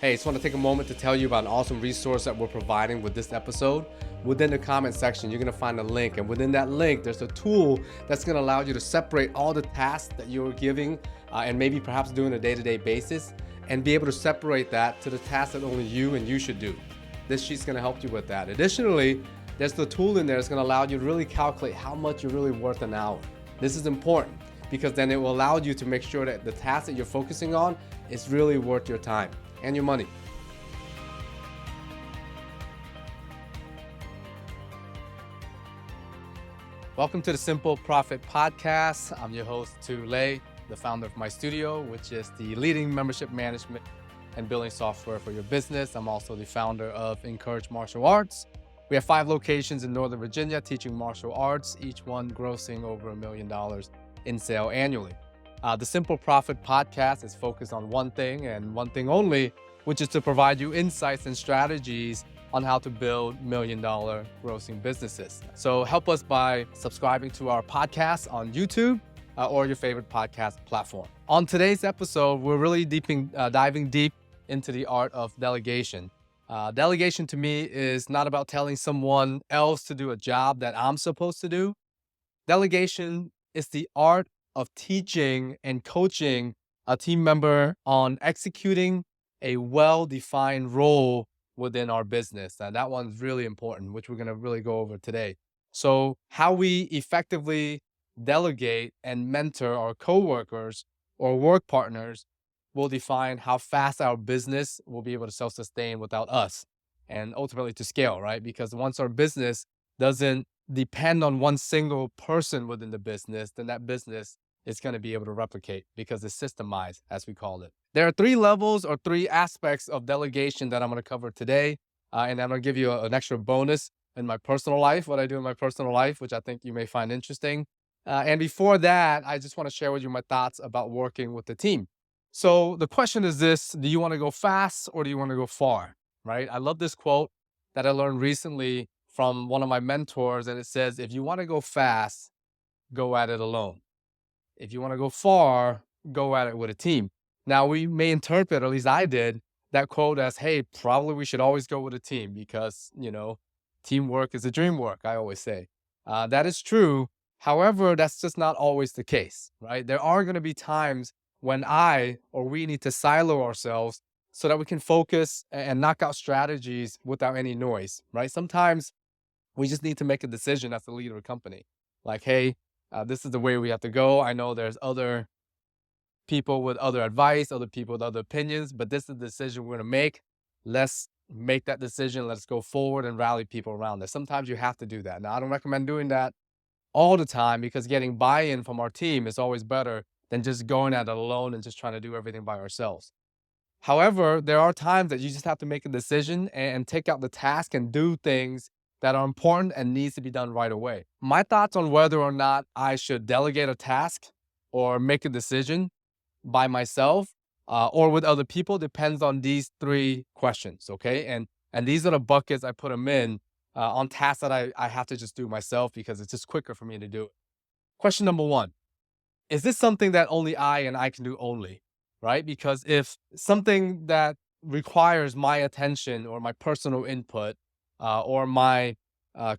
Hey, just want to take a moment to tell you about an awesome resource that we're providing with this episode. Within the comment section, you're going to find a link. And within that link, there's a tool that's going to allow you to separate all the tasks that you're giving and maybe perhaps doing a day-to-day basis and be able to separate that to the tasks that only you and you should do. This sheet's going to help you with that. Additionally, there's the tool in there that's going to allow you to really calculate how much you're really worth an hour. This is important because then it will allow you to make sure that the task that you're focusing on is really worth your time and your money. Welcome to the Simple Profit Podcast. I'm your host, Tu Lei, the founder of my studio, which is the leading membership management and billing software for your business. I'm also the founder of Encourage Martial Arts. We have 5 locations in Northern Virginia teaching martial arts, each one grossing over $1 million in sale annually. The Simple Profit Podcast is focused on one thing and one thing only, which is to provide you insights and strategies on how to build $1 million grossing businesses. So help us by subscribing to our podcast on YouTube or your favorite podcast platform. On today's episode, we're really diving deep into the art of delegation. Delegation to me is not about telling someone else to do a job that I'm supposed to do. Delegation is the art of teaching and coaching a team member on executing a well-defined role within our business. And that one's really important, which we're going to really go over today. So how we effectively delegate and mentor our coworkers or work partners will define how fast our business will be able to self-sustain without us and ultimately to scale, right? Because once our business doesn't depend on one single person within the business, then that business is going to be able to replicate because it's systemized, as we call it. There are 3 levels or 3 aspects of delegation that I'm going to cover today. And I'm going to give you an extra bonus in my personal life, what I do in my personal life, which I think you may find interesting. And before that, I just want to share with you my thoughts about working with the team. So the question is this: do you want to go fast or do you want to go far? Right? I love this quote that I learned recently from one of my mentors, and it says, if you want to go fast, go at it alone. If you want to go far, go at it with a team. Now, we may interpret, or at least I did, that quote as, hey, probably we should always go with a team because, teamwork is a dream work, I always say. That is true. However, that's just not always the case, right? There are going to be times when we need to silo ourselves so that we can focus and knock out strategies without any noise, right? Sometimes we just need to make a decision as the leader of a company. Like, hey, this is the way we have to go. I know there's other people with other advice, other people with other opinions, but this is the decision we're going to make. Let's make that decision. Let's go forward and rally people around us. Sometimes you have to do that. Now, I don't recommend doing that all the time because getting buy-in from our team is always better than just going at it alone and just trying to do everything by ourselves. However, there are times that you just have to make a decision and take out the task and do things that are important and needs to be done right away. My thoughts on whether or not I should delegate a task or make a decision by myself or with other people depends on these 3 questions, okay? And these are the buckets I put them in on tasks that I have to just do myself because it's just quicker for me to do it. Question number 1, is this something that only I can do only, right? Because if something that requires my attention or my personal input or my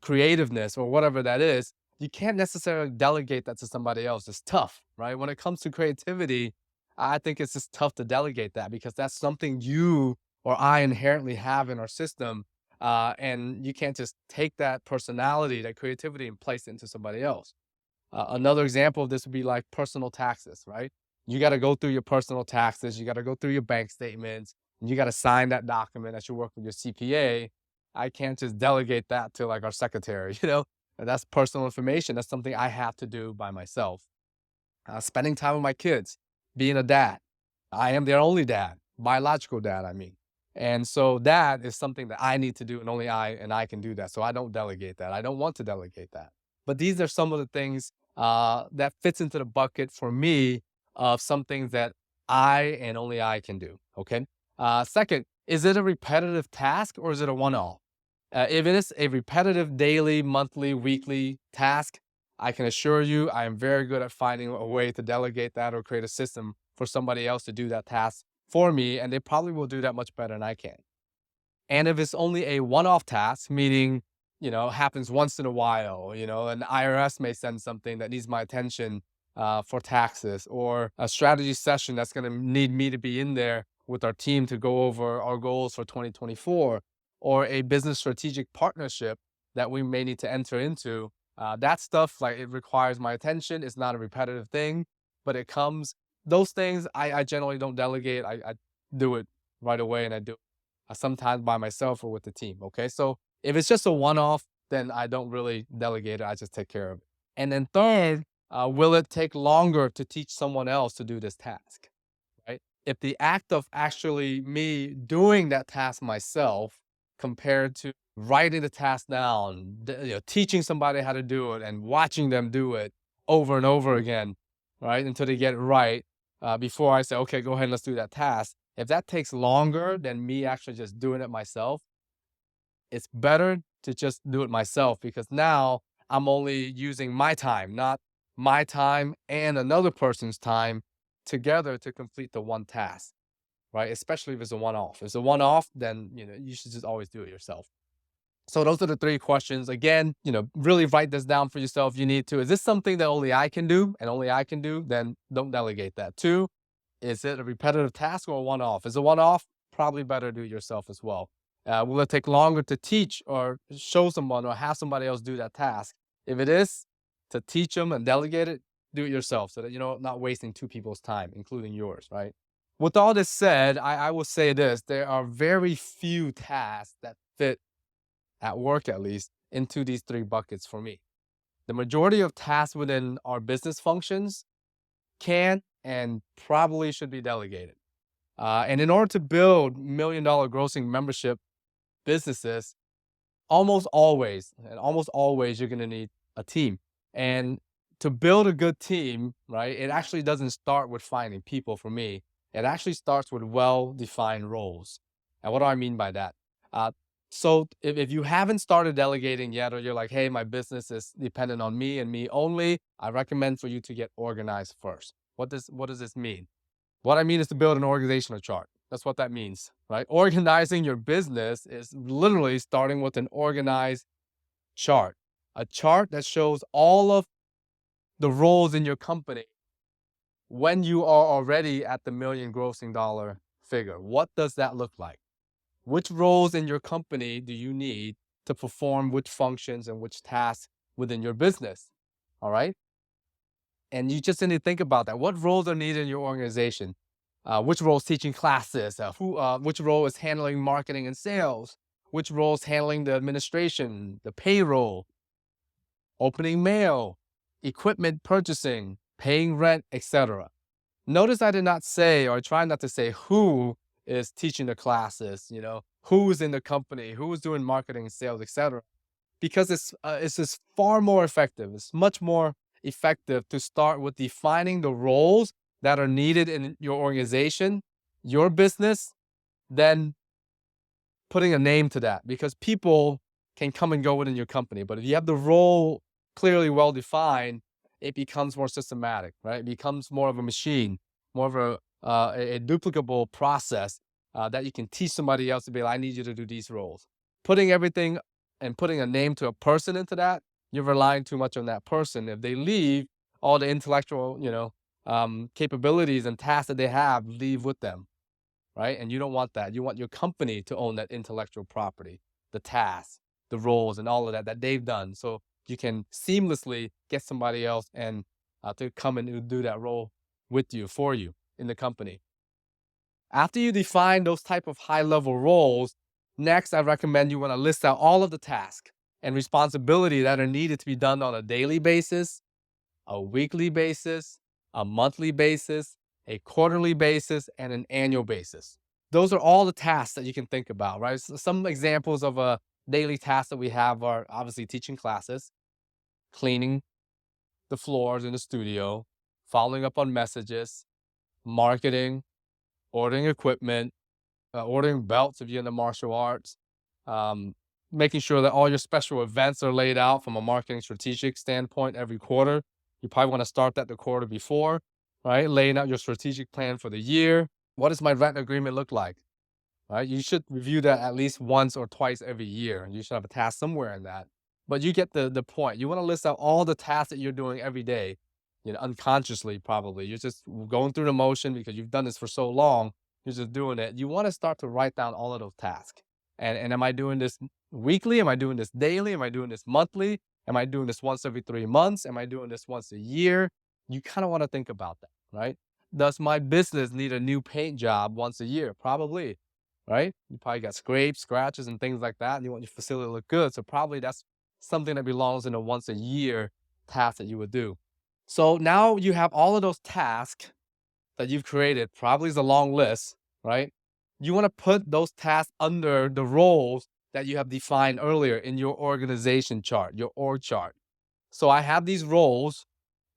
creativeness or whatever that is, you can't necessarily delegate that to somebody else. It's tough, right? When it comes to creativity, I think it's just tough to delegate that because that's something you or I inherently have in our system. And you can't just take that personality, that creativity, and place it into somebody else. Another example of this would be like personal taxes, right? You got to go through your personal taxes. You got to go through your bank statements. And you got to sign that document as you work with your CPA. I can't just delegate that to like our secretary, And that's personal information. That's something I have to do by myself. Spending time with my kids, being a dad. I am their only dad, biological dad, I mean. And so that is something that I need to do and only I can do that. So I don't delegate that. I don't want to delegate that. But these are some of the things that fits into the bucket for me of some things that I and only I can do, okay? Second, is it a repetitive task or is it a one-off? If it is a repetitive daily, monthly, weekly task, I can assure you I am very good at finding a way to delegate that or create a system for somebody else to do that task for me, and they probably will do that much better than I can. And if it's only a one-off task, meaning, happens once in a while, an IRS may send something that needs my attention for taxes, or a strategy session that's going to need me to be in there with our team to go over our goals for 2024, or a business strategic partnership that we may need to enter into. That stuff, like, it requires my attention. It's not a repetitive thing, but it comes. Those things I generally don't delegate. I do it right away, and I do sometimes by myself or with the team. Okay. So if it's just a one off, then I don't really delegate it. I just take care of it. And then third, will it take longer to teach someone else to do this task? Right. If the act of actually me doing that task myself compared to writing the task down, teaching somebody how to do it and watching them do it over and over again, right, until they get it right, before I say, okay, go ahead and let's do that task. If that takes longer than me actually just doing it myself, it's better to just do it myself, because now I'm only using my time, not my time and another person's time together to complete the one task, right? Especially if it's a one-off. If it's a one-off, then you should just always do it yourself. So those are the three questions. Again, really write this down for yourself if you need to. Is this something that only I can do and only I can do? Then don't delegate that. Two, is it a repetitive task or a one-off? Is it a one-off? Probably better do it yourself as well. Will it take longer to teach or show someone or have somebody else do that task? If it is, to teach them and delegate it, do it yourself so that you're not wasting two people's time, including yours, right? With all this said, I will say this. There are very few tasks that fit, at work at least, into these three buckets for me. The majority of tasks within our business functions can and probably should be delegated. And in order to build $1 million grossing membership businesses, almost always you're going to need a team. And to build a good team, right, it actually doesn't start with finding people for me. It actually starts with well-defined roles. And what do I mean by that? So if you haven't started delegating yet, or you're like, hey, my business is dependent on me and me only, I recommend for you to get organized first. What does this mean? What I mean is to build an organizational chart. That's what that means, right? Organizing your business is literally starting with an organized chart, a chart that shows all of the roles in your company when you are already at the million grossing dollar figure. What does that look like? Which roles in your company do you need to perform which functions and which tasks within your business? All right. And you just need to think about that. What roles are needed in your organization? Which role is teaching classes? Which role is handling marketing and sales? Which role is handling the administration, the payroll, opening mail, equipment purchasing, paying rent, etc. Notice I did not say, or try not to say, who is teaching the classes, who's in the company, who's doing marketing and sales, etc. Because it's just far more effective. It's much more effective to start with defining the roles that are needed in your organization, your business, than putting a name to that, because people can come and go within your company. But if you have the role clearly well defined, it becomes more systematic, right? It becomes more of a machine, more of a duplicable process that you can teach somebody else to be like, I need you to do these roles. Putting everything and putting a name to a person into that, you're relying too much on that person. If they leave, all the intellectual, capabilities and tasks that they have leave with them, right? And you don't want that. You want your company to own that intellectual property, the tasks, the roles, and all of that they've done, so you can seamlessly get somebody else and to come and do that role with you, for you in the company. After you define those type of high-level roles, next I recommend you want to list out all of the tasks and responsibility that are needed to be done on a daily basis, a weekly basis, a monthly basis, a quarterly basis, and an annual basis. Those are all the tasks that you can think about, right? So some examples of a daily task that we have are obviously teaching classes, cleaning the floors in the studio, following up on messages, marketing, ordering equipment, ordering belts if you're in the martial arts, making sure that all your special events are laid out from a marketing strategic standpoint every quarter. You probably want to start that the quarter before, right? Laying out your strategic plan for the year, What does my rent agreement look like? Right? You should review that at least once or twice every year. You should have a task somewhere in that. But you get the point. You want to list out all the tasks that you're doing every day, unconsciously probably. You're just going through the motion because you've done this for so long. You're just doing it. You want to start to write down all of those tasks. And am I doing this weekly? Am I doing this daily? Am I doing this monthly? Am I doing this once every 3 months? Am I doing this once a year? You kind of want to think about that, right? Does my business need a new paint job once a year? Probably, right? You probably got scrapes, scratches, and things like that, and you want your facility to look good. So probably that's something that belongs in a once a year task that you would do. So now you have all of those tasks that you've created, probably is a long list, right? You want to put those tasks under the roles that you have defined earlier in your organization chart, your org chart. So I have these roles,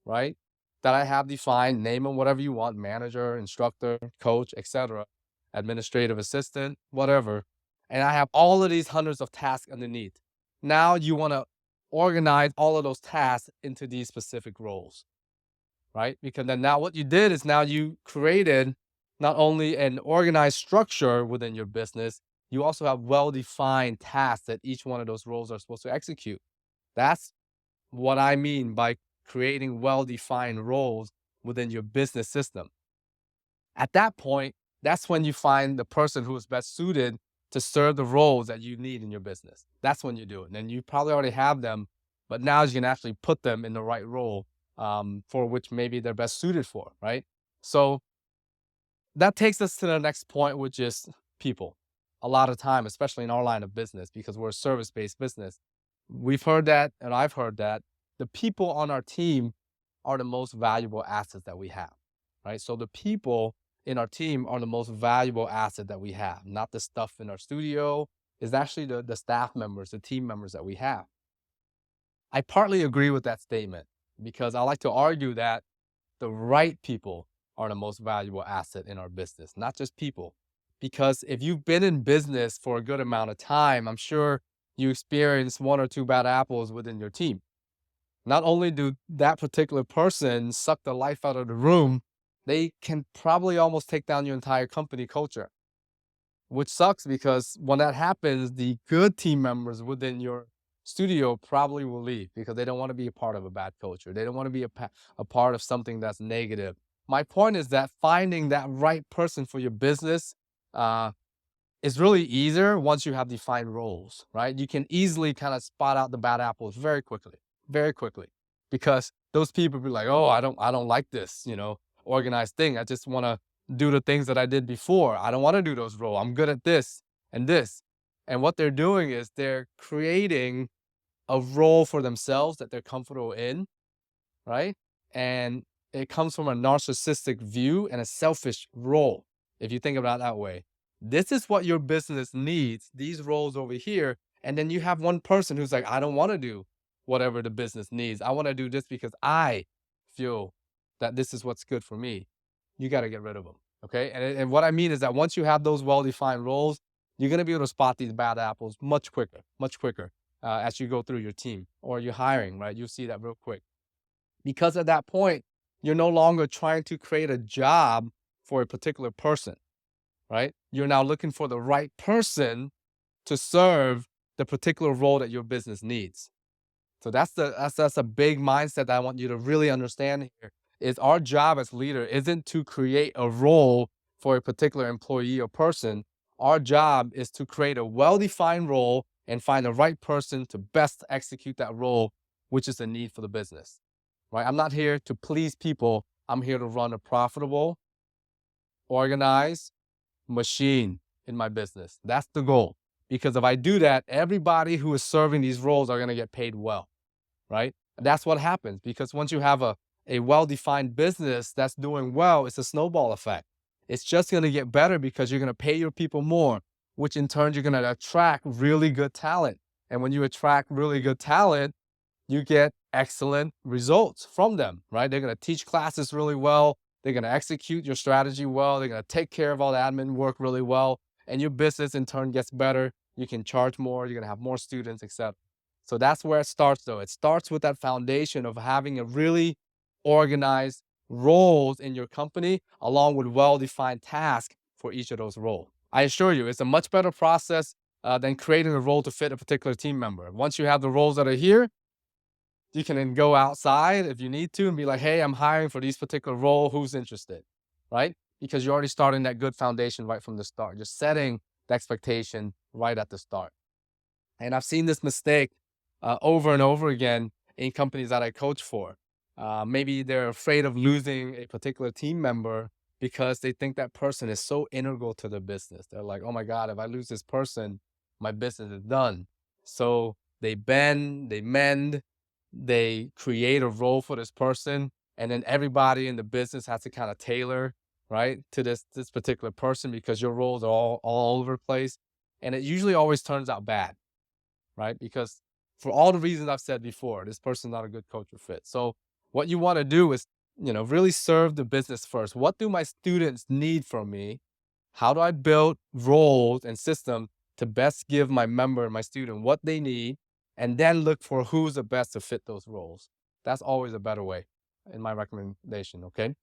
right? That I have defined, name them whatever you want, manager, instructor, coach, etc., administrative assistant, whatever. And I have all of these hundreds of tasks underneath. Now you want to organize all of those tasks into these specific roles, right? Because then now what you did is now you created not only an organized structure within your business, you also have well-defined tasks that each one of those roles are supposed to execute. That's what I mean by creating well-defined roles within your business system. At that point, that's when you find the person who is best suited to serve the roles that you need in your business. That's when you do it. And you probably already have them, but now you can actually put them in the right role for which maybe they're best suited for, right? So that takes us to the next point, which is people. A lot of time, especially in our line of business, because we're a service-based business, we've heard that, and I've heard that the people on our team are the most valuable assets that we have, right? So the people in our team are the most valuable asset that we have, not the stuff in our studio. Is actually the staff members, the team members that we have. I partly agree with that statement because I like to argue that the right people are the most valuable asset in our business, not just people. Because if you've been in business for a good amount of time, I'm sure you experience one or two bad apples within your team. Not only do that particular person suck the life out of the room, they can probably almost take down your entire company culture, which sucks because when that happens, the good team members within your studio probably will leave because they don't want to be a part of a bad culture. They don't want to be a part of something that's negative. My point is that finding that right person for your business uh, is really easier once you have defined roles, right? You can easily kind of spot out the bad apples very quickly, because those people be like, oh, I don't like this, organized thing. I just want to do the things that I did before. I don't want to do those roles. I'm good at this and this. And what they're doing is they're creating a role for themselves that they're comfortable in, right? And it comes from a narcissistic view and a selfish role, if you think about it that way. This is what your business needs, these roles over here. And then you have one person who's like, I don't want to do whatever the business needs. I want to do this because I feel that this is what's good for me. You got to get rid of them. Okay. And what I mean is that once you have those well defined roles, you're going to be able to spot these bad apples much quicker as you go through your team or you're hiring, right? You'll see that real quick. Because at that point, you're no longer trying to create a job for a particular person, right? You're now looking for the right person to serve the particular role that your business needs. So that's a big mindset that I want you to really understand here. Is our job as leader isn't to create a role for a particular employee or person. Our job is to create a well-defined role and find the right person to best execute that role, which is the need for the business. Right? I'm not here to please people. I'm here to run a profitable, organized machine in my business. That's the goal. Because if I do that, everybody who is serving these roles are going to get paid well, right? And that's what happens because once you have a well-defined business that's doing well, it's a snowball effect. It's just going to get better because you're going to pay your people more, which in turn, you're going to attract really good talent. And when you attract really good talent, you get excellent results from them, right? They're going to teach classes really well. They're going to execute your strategy well. They're going to take care of all the admin work really well. And your business in turn gets better. You can charge more. You're going to have more students, etc. So that's where it starts, though. It starts with that foundation of having a really organized roles in your company along with well-defined tasks for each of those roles. I assure you, it's a much better process than creating a role to fit a particular team member. Once you have the roles that are here, you can then go outside if you need to and be like, hey, I'm hiring for these particular role. Who's interested? Right? Because you're already starting that good foundation right from the start. You're setting the expectation right at the start. And I've seen this mistake over and over again in companies that I coach for. Maybe they're afraid of losing a particular team member because they think that person is so integral to the business. They're like, oh my God, if I lose this person, my business is done. So they bend, they mend, they create a role for this person, and then everybody in the business has to kind of tailor right to this particular person because your roles are all over the place, and it usually always turns out bad, right? Because for all the reasons I've said before, this person's not a good culture fit. So what you want to do is, really serve the business first. What do my students need from me? How do I build roles and systems to best give my member, my student, what they need, and then look for who's the best to fit those roles? That's always a better way, in my recommendation, okay?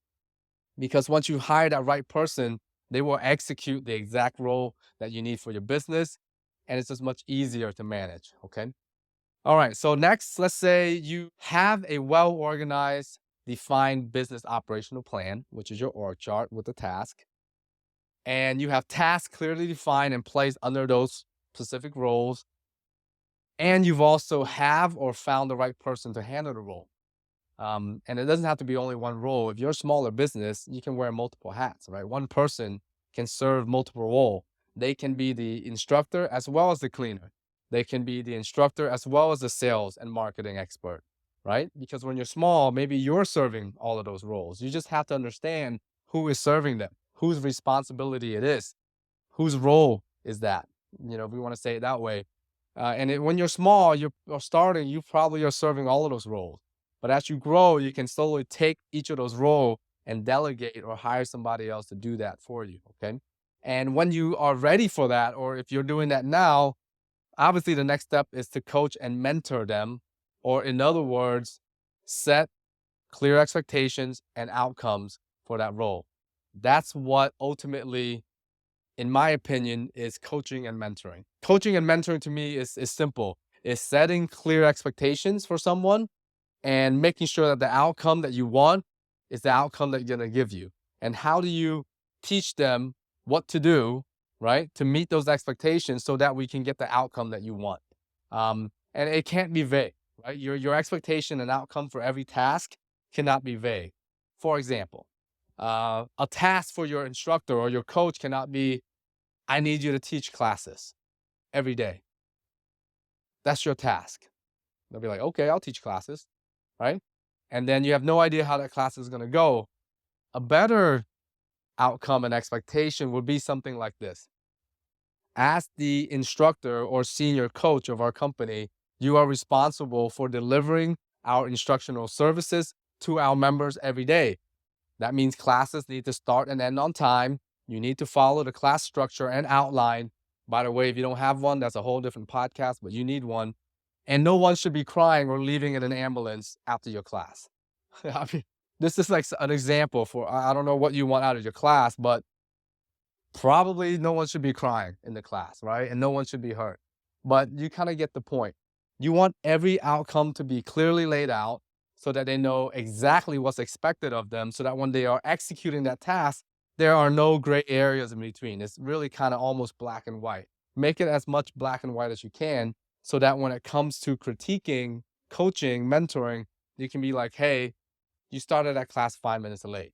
Because once you hire that right person, they will execute the exact role that you need for your business, and it's just much easier to manage, okay? All right, so next, let's say you have a well-organized, defined business operational plan, which is your org chart with the task, and you have tasks clearly defined and placed under those specific roles, and you've also have or found the right person to handle the role. And it doesn't have to be only one role. If you're a smaller business, you can wear multiple hats, right? One person can serve multiple roles. They can be the instructor as well as the cleaner. They can be the instructor as well as the sales and marketing expert, right? Because when you're small, maybe you're serving all of those roles. You just have to understand who is serving them, whose responsibility it is, whose role is that, if we want to say it that way. When you're small, you're starting, you probably are serving all of those roles. But as you grow, you can slowly take each of those roles and delegate or hire somebody else to do that for you. Okay. And when you are ready for that, or if you're doing that now, obviously the next step is to coach and mentor them. Or in other words, set clear expectations and outcomes for that role. That's what ultimately, in my opinion, is coaching and mentoring. Coaching and mentoring to me is simple. It's setting clear expectations for someone and making sure that the outcome that you want is the outcome that you're going to give you. And how do you teach them what to do, right, to meet those expectations so that we can get the outcome that you want? And it can't be vague, right? Your expectation and outcome for every task cannot be vague. For example, a task for your instructor or your coach cannot be, I need you to teach classes every day. That's your task. They'll be like, okay, I'll teach classes, right? And then you have no idea how that class is going to go. A better outcome and expectation would be something like this. As the instructor or senior coach of our company, you are responsible for delivering our instructional services to our members every day. That means classes need to start and end on time. You need to follow the class structure and outline. By the way, if you don't have one, that's a whole different podcast, but you need one. And no one should be crying or leaving in an ambulance after your class. I mean, this is like an example for, I don't know what you want out of your class, but probably no one should be crying in the class, right? And no one should be hurt. But you kind of get the point. You want every outcome to be clearly laid out so that they know exactly what's expected of them, so that when they are executing that task, there are no gray areas in between. It's really kind of almost black and white. Make it as much black and white as you can so that when it comes to critiquing, coaching, mentoring, you can be like, hey, you started that class 5 minutes late.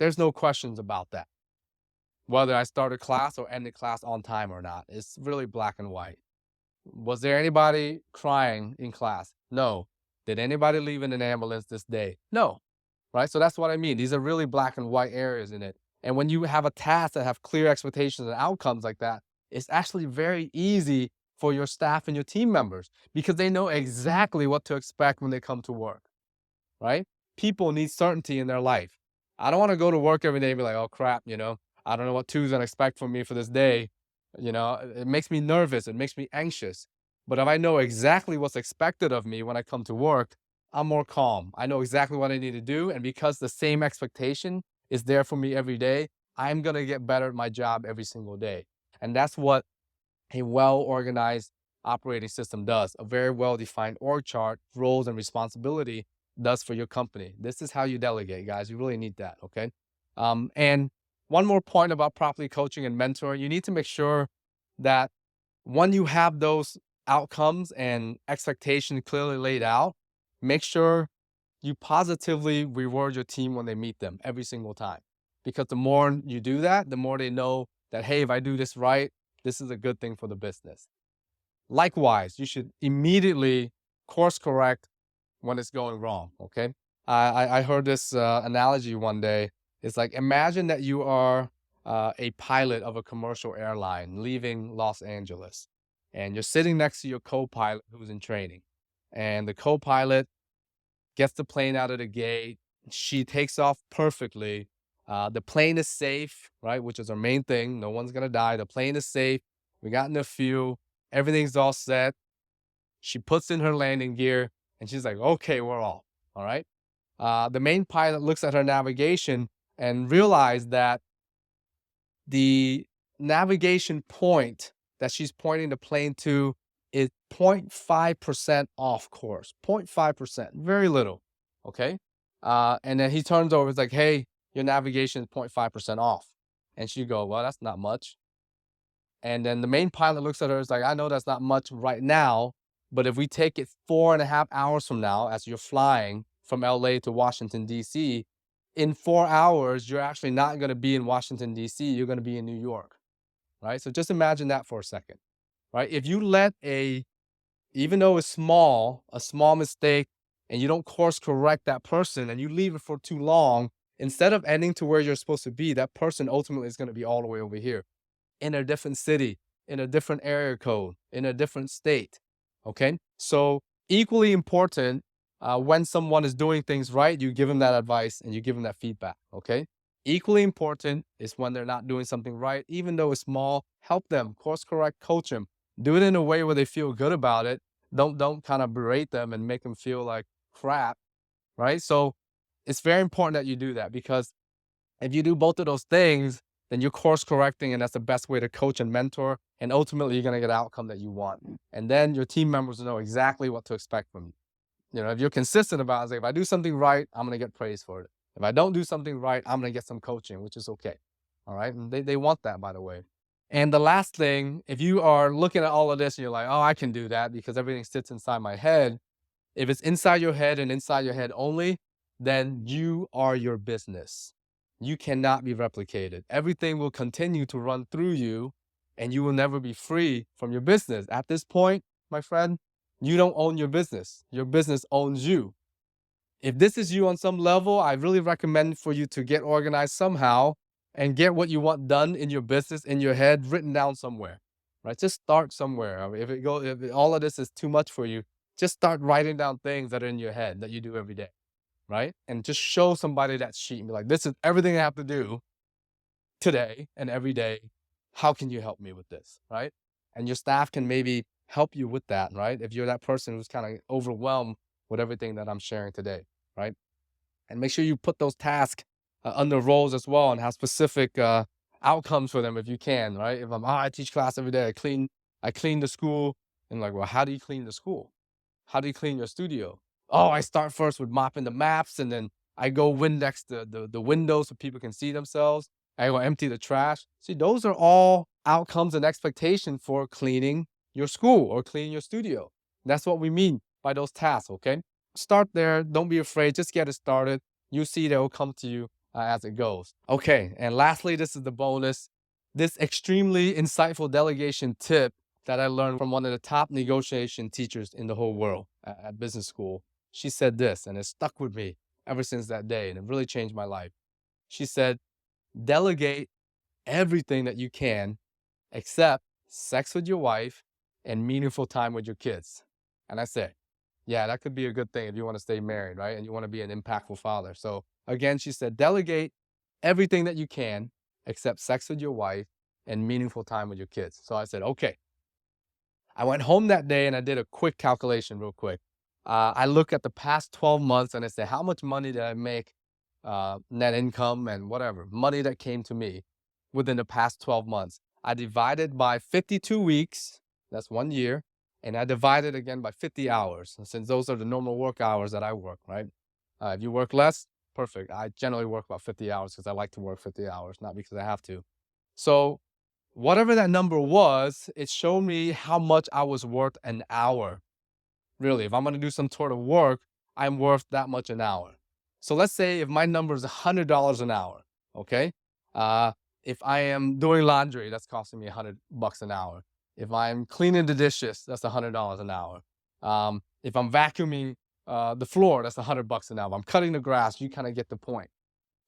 There's no questions about that. Whether I started class or ended class on time or not, it's really black and white. Was there anybody crying in class? No. Did anybody leave in an ambulance this day? No. Right? So that's what I mean. These are really black and white areas in it. And when you have a task that have clear expectations and outcomes like that, it's actually very easy for your staff and your team members because they know exactly what to expect when they come to work. Right? People need certainty in their life. I don't want to go to work every day and be like, oh crap, I don't know what Tuesday expect from me for this day. It makes me nervous. It makes me anxious. But if I know exactly what's expected of me when I come to work, I'm more calm. I know exactly what I need to do. And because the same expectation is there for me every day, I'm going to get better at my job every single day. And that's what a well-organized operating system does. A very well-defined org chart, roles and responsibility does for your company. This is how you delegate, guys. You really need that, okay? And one more point about properly coaching and mentoring, you need to make sure that when you have those outcomes and expectations clearly laid out, make sure you positively reward your team when they meet them every single time. Because the more you do that, the more they know that, hey, if I do this right, this is a good thing for the business. Likewise, you should immediately course correct when it's going wrong, okay? I heard this analogy one day. It's like, imagine that you are a pilot of a commercial airline leaving Los Angeles, and you're sitting next to your co-pilot who's in training. And the co-pilot gets the plane out of the gate. She takes off perfectly. The plane is safe, right? Which is our main thing. No one's gonna die. The plane is safe. We got in a fuel. Everything's all set. She puts in her landing gear and she's like, okay, we're off. All right. The main pilot looks at her navigation and realized that the navigation point that she's pointing the plane to is 0.5% off course. 0.5%, very little. Okay. And then he turns over, it's like, hey, your navigation is 0.5% off. And she go, well, that's not much. And then the main pilot looks at her, is like, I know that's not much right now, but if we take it 4.5 hours from now, as you're flying from LA to Washington, D.C., in 4 hours, you're actually not going to be in Washington, D.C., you're going to be in New York, right? So just imagine that for a second, right? If you let even though it's a small mistake, and you don't course correct that person and you leave it for too long, instead of ending to where you're supposed to be, that person ultimately is going to be all the way over here in a different city, in a different area code, in a different state. Okay. So equally important, when someone is doing things right, you give them that advice and you give them that feedback. Okay. Equally important is when they're not doing something right, even though it's small, help them, course correct, coach them, do it in a way where they feel good about it. Don't kind of berate them and make them feel like crap. Right. So it's very important that you do that, because if you do both of those things, then you're course correcting, and that's the best way to coach and mentor. And ultimately, you're going to get an outcome that you want. And then your team members know exactly what to expect from you. You know, if you're consistent about it, like, if I do something right, I'm going to get praise for it. If I don't do something right, I'm going to get some coaching, which is okay. All right. And they want that, by the way. And the last thing, if you are looking at all of this and you're like, oh, I can do that because everything sits inside my head. If it's inside your head and inside your head only, then you are your business. You cannot be replicated. Everything will continue to run through you, and you will never be free from your business. At this point, my friend, you don't own your business. Your business owns you. If this is you on some level, I really recommend for you to get organized somehow and get what you want done in your business in your head written down somewhere. Right? Just start somewhere. I mean, if all of this is too much for you, just start writing down things that are in your head that you do every day. Right? And just show somebody that sheet and be like, this is everything I have to do today and every day. How can you help me with this? Right? And your staff can maybe help you with that, right? If you're that person who's kind of overwhelmed with everything that I'm sharing today, right? And make sure you put those tasks under roles as well, and have specific outcomes for them if you can, right? If I teach class every day, I clean the school, and like, well, how do you clean the school? How do you clean your studio? Oh, I start first with mopping the maps, and then I go Windex the windows so people can see themselves. I go empty the trash. See, those are all outcomes and expectations for cleaning your school or cleaning your studio. That's what we mean by those tasks, okay? Start there. Don't be afraid. Just get it started. You see that will come to you as it goes. Okay, and lastly, this is the bonus. This extremely insightful delegation tip that I learned from one of the top negotiation teachers in the whole world at business school. She said this, and it stuck with me ever since that day, and it really changed my life. She said, delegate everything that you can except sex with your wife and meaningful time with your kids. And I said, yeah, that could be a good thing if you want to stay married, right? And you want to be an impactful father. So again, she said, delegate everything that you can except sex with your wife and meaningful time with your kids. So I said, okay. I went home that day and I did a quick calculation real quick. I look at the past 12 months and I say, how much money did I make, net income and whatever, money that came to me within the past 12 months. I divided by 52 weeks, that's 1 year, and I divided again by 50 hours, since those are the normal work hours that I work, right? If you work less, perfect. I generally work about 50 hours because I like to work 50 hours, not because I have to. So whatever that number was, it showed me how much I was worth an hour. Really, if I'm going to do some sort of work, I'm worth that much an hour. So let's say if my number is $100 an hour, okay? Uh, if I am doing laundry, that's costing me $100 an hour. If I'm cleaning the dishes, that's $100 an hour. If I'm vacuuming the floor, that's $100 an hour. If I'm cutting the grass, you kind of get the point.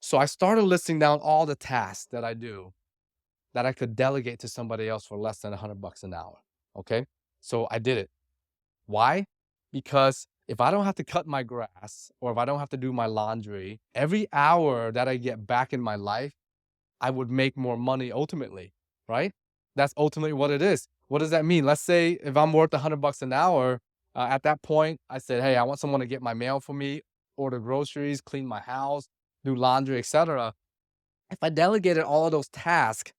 So I started listing down all the tasks that I do that I could delegate to somebody else for less than $100 an hour. Okay. So I did it. Why? Because if I don't have to cut my grass or if I don't have to do my laundry, every hour that I get back in my life, I would make more money ultimately, right? That's ultimately what it is. What does that mean? Let's say if I'm worth $100 an hour, at that point, I said, hey, I want someone to get my mail for me, order groceries, clean my house, do laundry, etc. If I delegated all of those tasks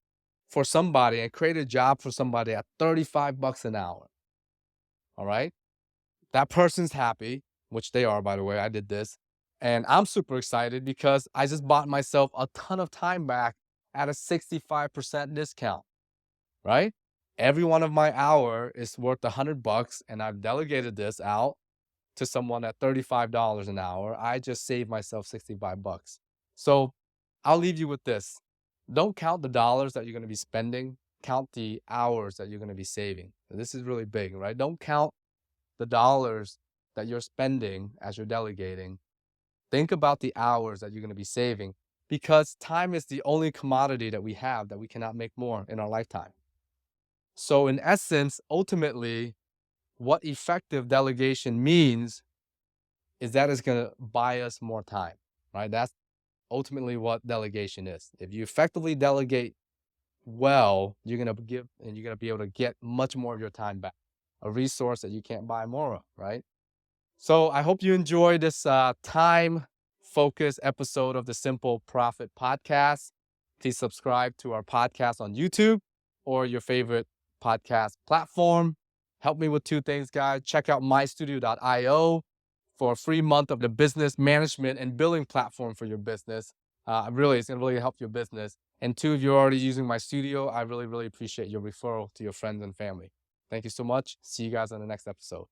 for somebody and created a job for somebody at $35 an hour, all right? That person's happy, which they are, by the way. I did this. And I'm super excited because I just bought myself a ton of time back at a 65% discount, right? Every one of my hour is worth $100 and I've delegated this out to someone at $35 an hour. I just saved myself 65 bucks. So I'll leave you with this. Don't count the dollars that you're going to be spending, count the hours that you're going to be saving. This is really big, right? Don't count the dollars that you're spending as you're delegating. Think about the hours that you're going to be saving because time is the only commodity that we have that we cannot make more in our lifetime. So, in essence, ultimately, what effective delegation means is that it's going to buy us more time, right? That's ultimately what delegation is. If you effectively delegate well, you're going to give and you're going to be able to get much more of your time back, a resource that you can't buy more of, right? So I hope you enjoyed this time focused episode of the Simple Profit Podcast. Please subscribe to our podcast on YouTube or your favorite podcast platform. Help me with two things, guys. Check out mystudio.io for a free month of the business management and billing platform for your business. It's going to really help your business. And two, if you're already using my studio, I really, really appreciate your referral to your friends and family. Thank you so much. See you guys on the next episode.